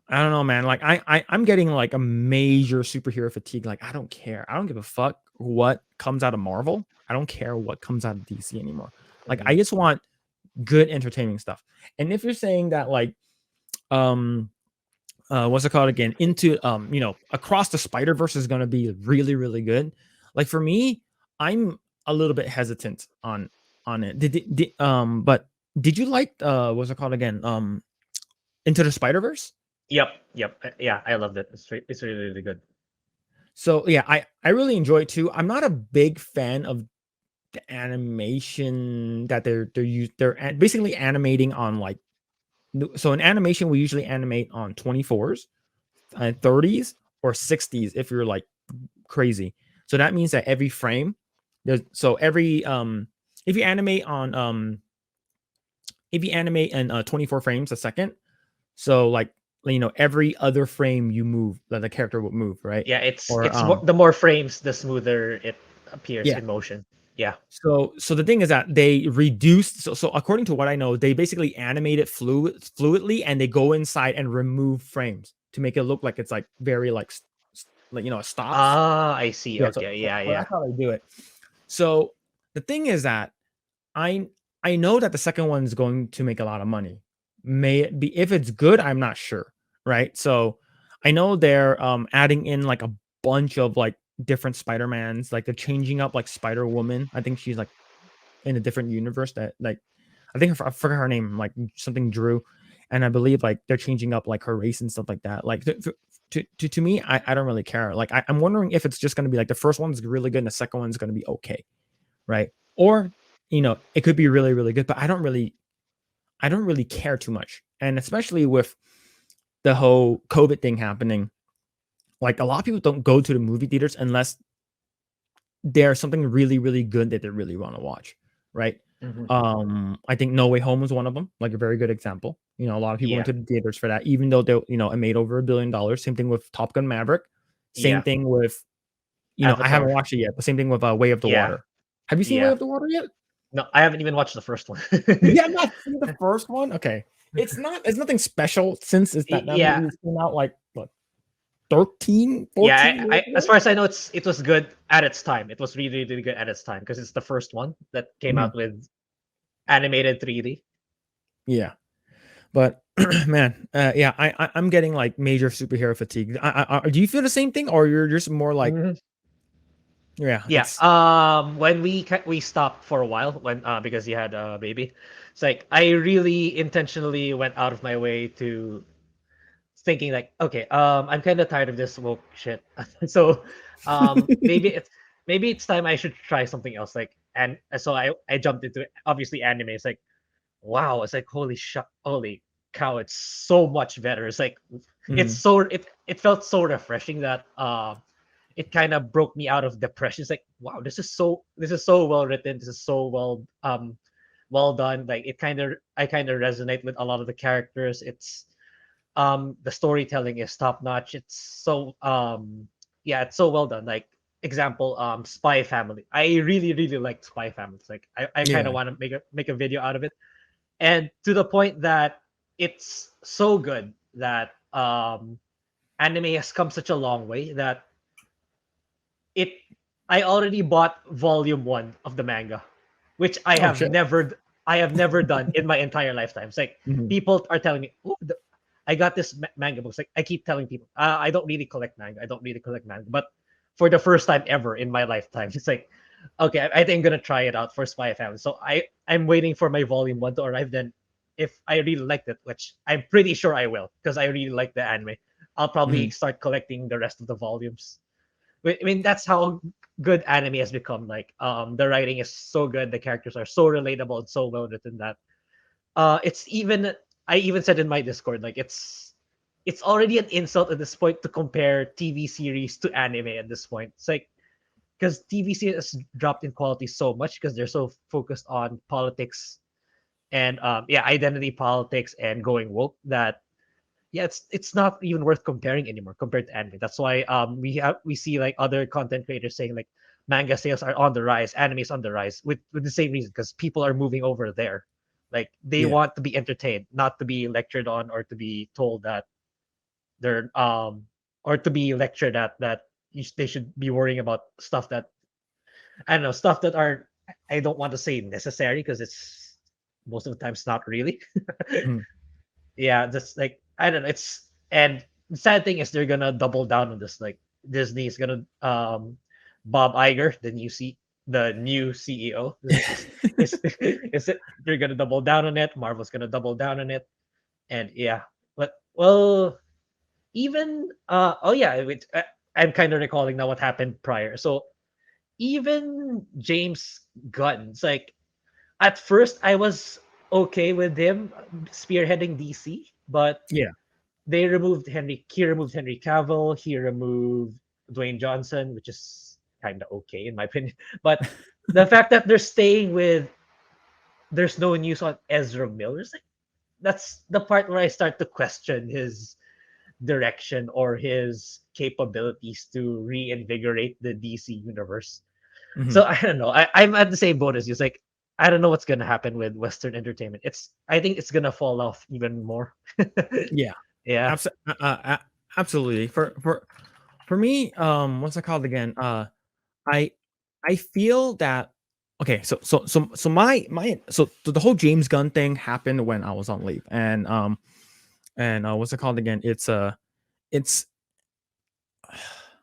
I don't know, man. Like I'm getting like a major superhero fatigue. Like I don't care. I don't give a fuck what comes out of Marvel. I don't care what comes out of DC anymore. Like I Mhm. just want good entertaining stuff. And if you're saying that like um what's it called again? Into Across the Spider Verse is going to be really really good. Like for me, I'm a little bit hesitant on it. But did you like what's it called again? Into the Spider Verse. Yep, yep, yeah, I loved it. It's really really good. So yeah, I really enjoy it too. I'm not a big fan of the animation that they're basically animating on like so in animation we usually animate on 24s, 30s or 60s if you're like crazy. So that means that every frame there's so every if you animate on if you animate in 24 frames a second, so like every other frame you move that the character would move, right? Yeah, Or it's more, the more frames, the smoother it appears yeah. in motion. Yeah. So the thing is that they reduced so according to what I know, they basically animate it fluidly and they go inside and remove frames to make it look like it's like very like like it stops. Ah, I see. Yeah, Okay. Yeah, so yeah. that's how they do it. So the thing is that I I know that the second one is going to make a lot of money. May it be if it's good, I'm not sure, right? So I know they're adding in like a bunch of like different Spider-Mans, like they're changing up like Spider-Woman. I think she's like in a different universe that like I think I forgot her name, like something Drew, and I believe like they're changing up like her race and stuff like that. Like to me, I don't really care. Like I'm wondering if it's just going to be like the first one's really good and the second one's going to be okay, right? Or it could be really really good, but I don't really care too much, and especially with the whole COVID thing happening, like a lot of people don't go to the movie theaters unless there's something really really good that they really want to watch, right? Hmm. I think No Way Home was one of them, like a very good example. A lot of people went Yeah. to the theaters for that, even though it made over $1 billion. Same thing with Top Gun Maverick. Same Yeah. thing with I haven't Avatar. watched it yet, but same thing with Way of the Yeah. Water. Have you seen Way Yeah. of the Water yet? No, I haven't even watched the first one. You have not seen the first one? Okay, it's nothing special since it's that Yeah. movie came out like what 13, Yeah, 14 years I as ago. far as I know, it was good at its time. It was really really good at its time because it's the first one that came Mhm. out with animated 3D. Yeah, but man, yeah, I'm getting like major superhero fatigue. Do you feel the same thing, or you're just more like, Mhm. yeah, Yeah. it's When we stopped for a while when because you had a baby, it's like I really intentionally went out of my way to thinking like, okay, I'm kind of tired of this woke shit. So, maybe it's time I should try something else. Like, and so I jumped into it. Obviously anime. It's like, wow. It's like holy cow! It's so much better. It's like, mm, it felt so refreshing that it kind of broke me out of depression. It's like, wow, this is so well written. This is so well done. Like I kind of resonate with a lot of the characters. It's the storytelling is top notch. It's so yeah, it's so well done. Like example, Spy Family. I really really liked Spy Family. It's like I kind of yeah, want to make a video out of it, and to the point that it's so good that anime has come such a long way that it I already bought volume 1 of the manga, which oh shit, I have never done in my entire lifetime. It's like hmm people are telling me, "Oh, I got this manga book." It's like I keep telling people, I don't really collect manga. I don't really collect manga, but for the first time ever in my lifetime, it's like, okay, I think I'm gonna try it out for Spy Family. So I'm waiting for my volume 1 to arrive. Then, if I really liked it, which I'm pretty sure I will, because I really like the anime, I'll probably hmm start collecting the rest of the volumes. I mean, that's how good anime has become. Like, the writing is so good, the characters are so relatable and so well written that it's even I even said in my Discord, like it's already an insult at this point to compare TV series to anime at this point. It's like because TV series has dropped in quality so much because they're so focused on politics and yeah, identity politics and going woke that yeah, it's not even worth comparing anymore compared to anime. That's why we see like other content creators saying like manga sales are on the rise, anime is on the rise with the same reason because people are moving over there. Like they yeah, want to be entertained, not to be lectured on or to be told that they're or to be lectured at that they should be worrying about stuff that I don't know, stuff that are I don't want to say necessary because it's most of the time it's not really. Mhm. Yeah, just like I don't know. It's and the sad thing is they're gonna double down on this. Like Disney is gonna Bob Iger, the new CEO, is it they're gonna double down on it. Marvel's gonna double down on it, and yeah, but well, even oh yeah, I'm kind of recalling now what happened prior. So even James Gunn, it's like at first I was okay with him spearheading DC, but Yeah. he removed Henry Cavill, he removed Dwayne Johnson, which is kind of okay in my opinion. But the fact that they're staying with there's no news on Ezra Miller, like, that's the part where I start to question his direction or his capabilities to reinvigorate the DC universe. Mhm. So I don't know. I'm at the same boat as you. It's like I don't know what's gonna happen with Western entertainment. I think it's gonna fall off even more. Yeah. Yeah. Abso- Absolutely. For me, what's it called again? I I feel that okay, so my so the whole James Gunn thing happened when I was on leave, and what's it called again? It's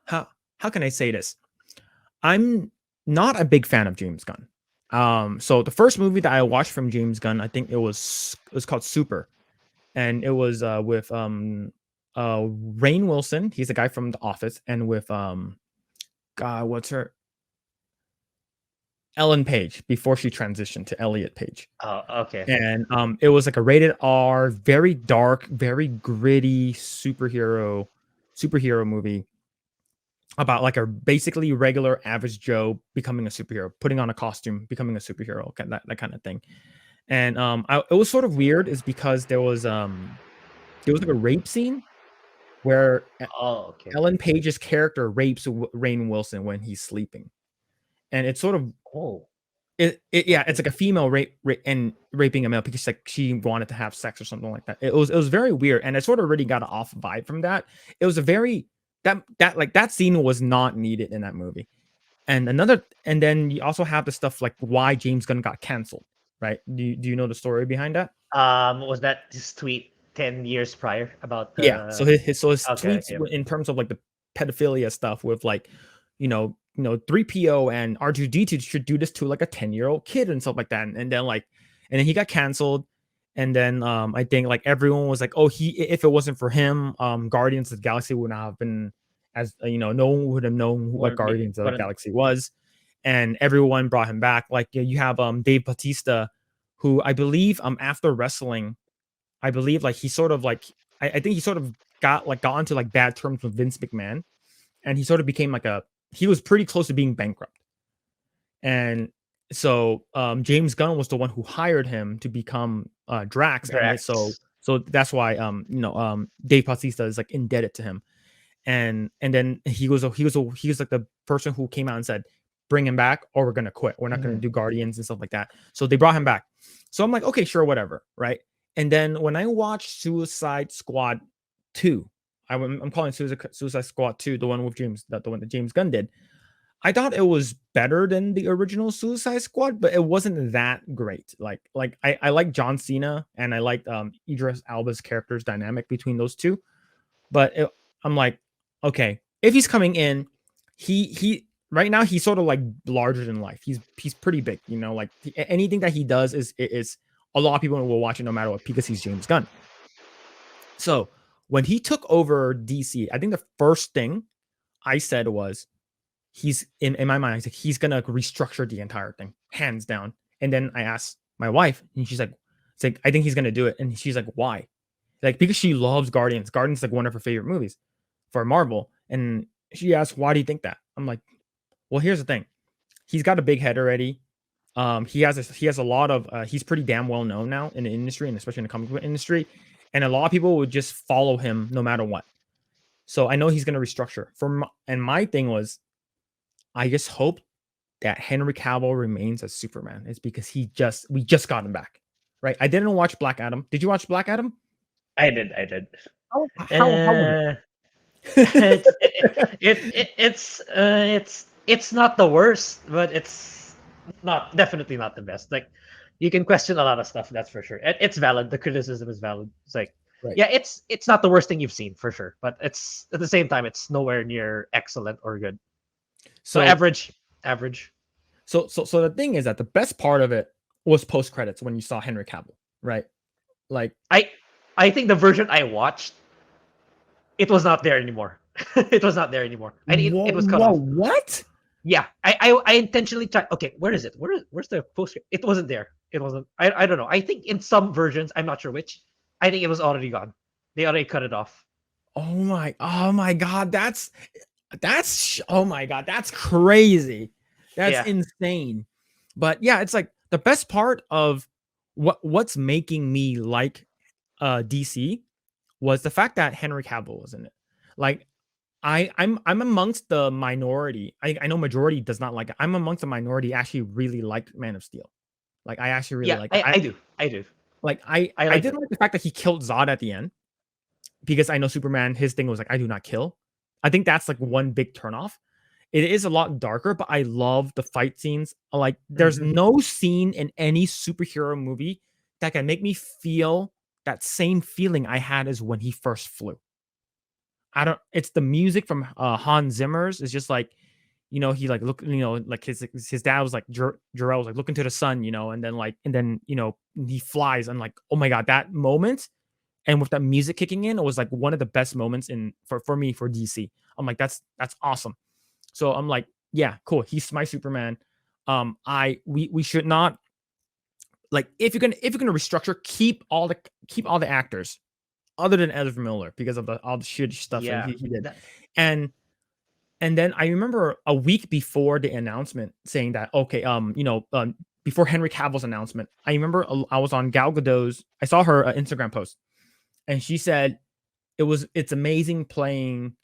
how how can I say this? I'm not a big fan of James Gunn. So the first movie that I watched from James Gunn, I think it was called Super, and it was with Rainn Wilson. He's a guy from The Office, and with God, what's her Ellen Page before she transitioned to Elliot Page. Oh, okay, okay. And it was like a rated R, very dark, very gritty superhero movie about like a basically regular average Joe becoming a superhero, putting on a costume, becoming a superhero, that kind of thing. And it was sort of weird, is because there was like a rape scene where Oh, okay. Ellen Page's character rapes Rainn Wilson when he's sleeping, and it's sort of Oh, yeah, it's okay. like a female rape and raping a male because like she wanted to have sex or something like that. It was very weird, and I sort of really got an off vibe from that. It was a very that scene was not needed in that movie. And then you also have the stuff like why James Gunn got canceled, right? Do you know the story behind that? Was that his tweet 10 years prior about Yeah. So the? his Okay, tweets okay. in terms of like the pedophilia stuff with like, 3PO and R2D2 should do this to like a 10-year-old kid and stuff like that. And then he got canceled. And then I think like everyone was like, oh, if it wasn't for him, Guardians of the Galaxy would not have been no one would have known what Would be Guardians of the wouldn't Galaxy was. And everyone brought him back. Like you have Dave Bautista, who I believe after wrestling I believe like he sort of like I think he sort of got into like bad terms with Vince McMahon, and he sort of became like he was pretty close to being bankrupt. And so James Gunn was the one who hired him to become Drax, and Drax. so that's why Dave Bautista is like indebted to him. And then he was like the person who came out and said, bring him back or we're gonna quit. We're not gonna Mhm. do Guardians and stuff like that. So they brought him back. So I'm like, okay, sure, whatever, right? And then when I watched Suicide Squad 2, I'm calling Suicide Squad 2, the one with the one that James Gunn did. I thought it was better than the original Suicide Squad, but it wasn't that great. I like John Cena and I liked Idris Elba's character's dynamic between those two. But I'm like, okay, if he's coming in, he right now he's sort of like larger than life. He's pretty big, like anything that he does is a lot of people will watch it no matter what because he's James Gunn. So when he took over DC, I think the first thing I said was he's in my mind. I said he's gonna restructure the entire thing, hands down. And then I asked my wife, and she's like, "It's like I think he's gonna do it." And she's like, "Why?" Like because she loves Guardians. Guardians is like one of her favorite movies for Marvel. And she asked, "Why do you think that?" I'm like, "Well, here's the thing. He's got a big head already. He has a lot of he's pretty damn well known now in the industry and especially in the comic book industry, and a lot of people would just follow him no matter what. So I know he's going to restructure. And my thing was, I just hope that Henry Cavill remains as Superman. It's because we just got him back, right? I didn't watch Black Adam. Did you watch Black Adam? I did. How was it? Uh, it's not the worst, but it's not definitely not the best. Like you can question a lot of stuff, that's for sure. It's valid. The criticism is valid. It's like Right. yeah, it's not the worst thing you've seen for sure, but it's at the same time it's nowhere near excellent or good. So So average. so the thing is that the best part of it was post credits when you saw Henry Cavill, right? Like, I I think the version I watched, it was not there anymore. It was not there anymore. I think it was cut off. what? Yeah, I intentionally tried. Okay, where is it? Where's the poster? It wasn't there. It wasn't. I don't know. I think in some versions, I'm not sure which. I think it was already gone. They already cut it off. Oh my god, oh my god, that's crazy. That's Yeah. insane. But yeah, it's like the best part of what's making me like DC was the fact that Henry Cavill was in it. Like I'm amongst the minority. I know majority does not like it. I'm amongst the minority actually really liked Man of Steel. Like I actually really Yeah, like it. I do. I do. I I liked did it. like the fact that he killed Zod at the end because I know Superman, his thing was like, I do not kill. I think that's like one big turnoff. It is a lot darker, but I love the fight scenes. Like, there's Mhm. no scene in any superhero movie that can make me feel that same feeling I had as when he first flew. I don't. It's the music from Hans Zimmer's. It's just like, he like look, like his dad was like Jarrell was like look into the sun, and then he flies and like, oh my god, that moment and with that music kicking in, it was like one of the best moments in for me for DC. I'm like, that's awesome. So I'm like, yeah, cool. He's my Superman. We should not, like, if you're gonna restructure, keep all the actors other than Ezra Miller because of all the shit stuff that Yeah. he did. That, And and then I remember a week before the announcement saying that, okay, before Henry Cavill's announcement, I remember I was on Gal Gadot's. I saw her Instagram post, and she said it's amazing playing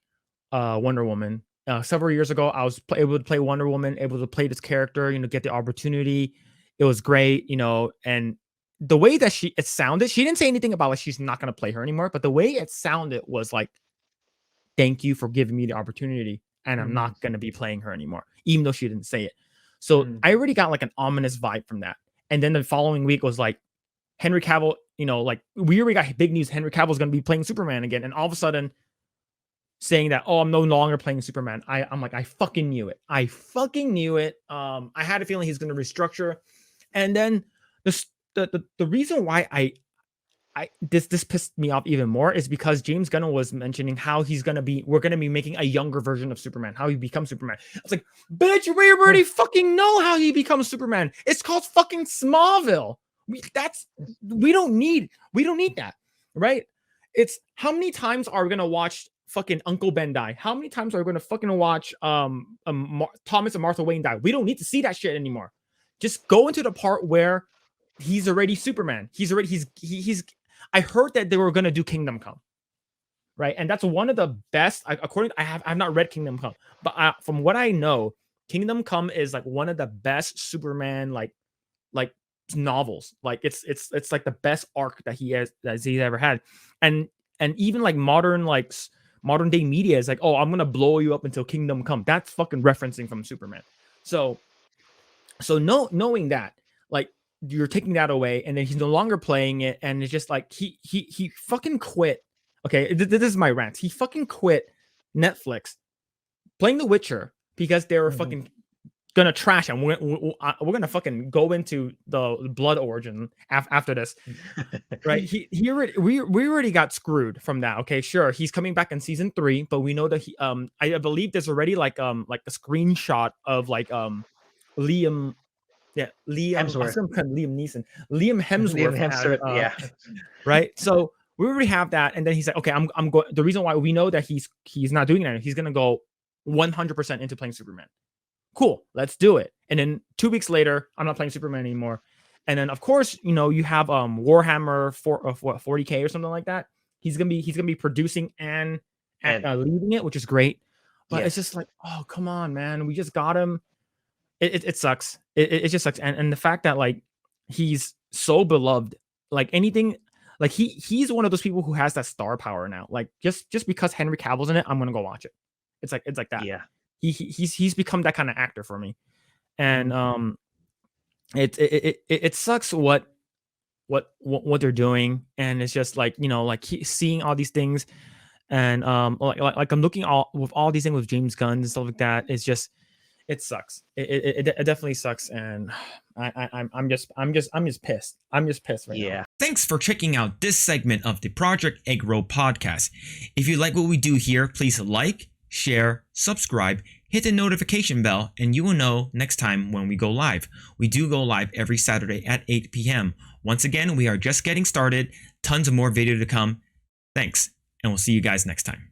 Wonder Woman. Several years ago, I was able to play Wonder Woman, able to play this character, get the opportunity. It was great, and the way that it sounded, she didn't say anything about like she's not going to play her anymore, but the way it sounded was like, thank you for giving me the opportunity, and I'm mhm. not going to be playing her anymore, even though she didn't say it. So Mhm. I already got like an ominous vibe from that. And then the following week was like, Henry Cavill, like we already got big news. Henry Cavill's going to be playing Superman again. And all of a sudden, saying that, oh, I'm no longer playing Superman. I'm like, I fucking knew it. I fucking knew it. I had a feeling he's going to restructure. And then the reason why this pissed me off even more is because James Gunn was mentioning how we're gonna be making a younger version of Superman, how he becomes Superman. I was like, bitch, we already fucking know how he becomes Superman. It's called fucking Smallville. We don't need that, right? It's how many times are we gonna watch fucking Uncle Ben die? How many times are we gonna fucking watch Thomas and Martha Wayne die? We don't need to see that shit anymore. Just go into the part where he's already Superman. He's I heard that they were gonna do Kingdom Come, right? And that's one of the best. According, I've not read Kingdom Come, but from what I know, Kingdom Come is like one of the best Superman like novels. Like it's like the best arc that he's ever had, and even like modern day media is like, oh, I'm gonna blow you up until Kingdom Come. That's fucking referencing from Superman. So knowing that, like, you're taking that away, and then he's no longer playing it, and it's just like he fucking quit. Okay, this is my rant. He fucking quit Netflix playing The Witcher because they were Mhm. fucking gonna trash him. We're gonna fucking go into the blood origin after this, right? We already got screwed from that. Okay, sure, he's coming back in season 3, but we know that I believe there's already like a screenshot of like Liam yeah, Liam. I was Hemsworth. gonna call him Liam Neeson. Liam Liam Hemsworth as Hemsworth. Yeah. right. So we already have that, and then he's like, okay, I'm going. The reason why we know that he's not doing that, he's gonna go 100% into playing Superman. Cool, let's do it. And then 2 weeks later, I'm not playing Superman anymore. And then of course, you have Warhammer 40K or something like that. He's gonna be producing and And leading it, which is great. But it's just yes. like, oh come on, man, we just got him. It sucks. It just sucks. And the fact that like he's so beloved, like anything, Like he's one of those people who has that star power now. Like just because Henry Cavill's in it, I'm gonna go watch it. It's like that. Yeah. He's become that kind of actor for me. And Mhm. it sucks what they're doing, and it's just like, like seeing all these things, and like I'm looking all with all these things with James Gunn and stuff like that. It's just, it sucks. It definitely sucks, and I'm just pissed. I'm just pissed right now. Yeah. Thanks for checking out this segment of the Project Eggroll podcast. If you like what we do here, please like, share, subscribe, hit the notification bell, and you will know next time when we go live. We do go live every Saturday at 8 p.m. Once again, we are just getting started. Tons of more video to come. Thanks, and we'll see you guys next time.